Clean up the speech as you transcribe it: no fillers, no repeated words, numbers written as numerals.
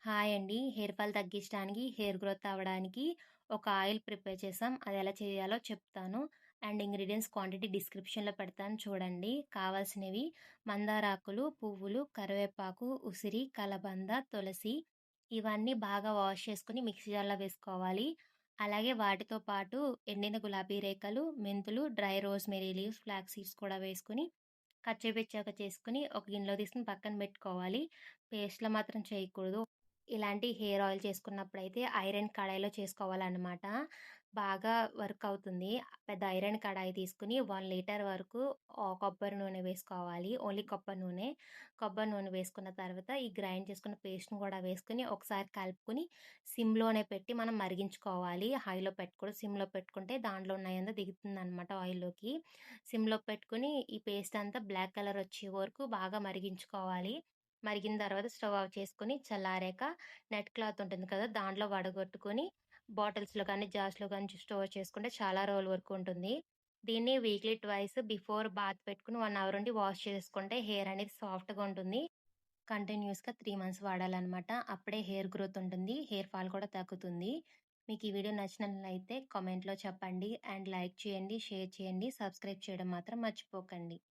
Hi అండి. Hair fall తగ్గించడానికి, hair growth అవ్వడానికి ఒక ఆయిల్ ప్రిపేర్ చేసాం. అది ఎలా చేయాలో చెప్తాను. అండ్ ఇంగ్రీడియెంట్స్ క్వాంటిటీ డిస్క్రిప్షన్‌లో పెడతాను చూడండి. కావాల్సినవి మందారాకులు, పువ్వులు, కరివేపాకు, ఉసిరి, కలబంద, తులసి ఇవన్నీ బాగా వాష్ చేసుకొని మిక్సీ జార్‌లో వేసుకోవాలి. అలాగే వాటితో పాటు ఎండిన గులాబీ రేఖలు, మెంతులు, dry rosemary leaves, flax seeds కూడా వేసుకొని కచ్చాపిచ్చాగా చేసుకొని ఒక గిన్నెలో తీసుకొని పక్కన పెట్టుకోవాలి. పేస్ట్‌లో మాత్రం చేయకూడదు. ఇలాంటి హెయిర్ ఆయిల్ చేసుకున్నప్పుడైతే ఐరన్ కడాయిలో చేసుకోవాలనమాట. బాగా వర్క్ అవుతుంది. పెద్ద ఐరన్ కడాయి తీసుకొని 1 లీటర్ వరకు కొబ్బరి నూనె వేసుకోవాలి. ఓన్లీ కొబ్బరి నూనె. కొబ్బరి నూనె వేసుకున్న తర్వాత ఈ గ్రైండ్ చేసుకున్న పేస్ట్‌ని కూడా వేసుకొని ఒకసారి కలుపుకొని సిమ్‌లోనే పెట్టి మనం మరిగించుకోవాలి. హైలో పెట్టకూడదు. సిమ్‌లో పెట్టుకుంటే దాంట్లో ఉన్నయంతా దిగుతుందనమాట ఆయిల్‌లోకి. సిమ్‌లో పెట్టుకొని ఈ పేస్ట్ అంతా బ్లాక్ కలర్ వచ్చే వరకు బాగా మరిగించుకోవాలి. మరిగిన తర్వాత స్టవ్ ఆఫ్ చేసుకొని చల్లారాక నెట్ క్లాత్ ఉంటుంది కదా! దాంట్లో వడగొట్టుకొని బాటిల్స్‌లో గానీ, జార్స్‌లో గానీ స్టోర్ చేసుకుంటే చాలా రోజుల వరకు ఉంటుంది. దీన్ని వీక్లీ ట్వైస్ బిఫోర్ బాత్ పెట్టుకొని 1 అవర్ ఉండి వాష్ చేసుకుంటే హెయిర్ అనేది సాఫ్ట్‌గా ఉంటుంది. కంటిన్యూయస్‌గా 3 మంత్స్ వాడాలనమాట. అప్పుడే హెయిర్ గ్రోత్ ఉంటుంది. హెయిర్ ఫాల్ కూడా తగ్గుతుంది. మీకు ఈ వీడియో నచ్చినట్లయితే కామెంట్‌లో చెప్పండి. అండ్ లైక్ చేయండి, షేర్ చేయండి, సబ్స్క్రైబ్ చేయడం మాత్రం మర్చిపోకండి.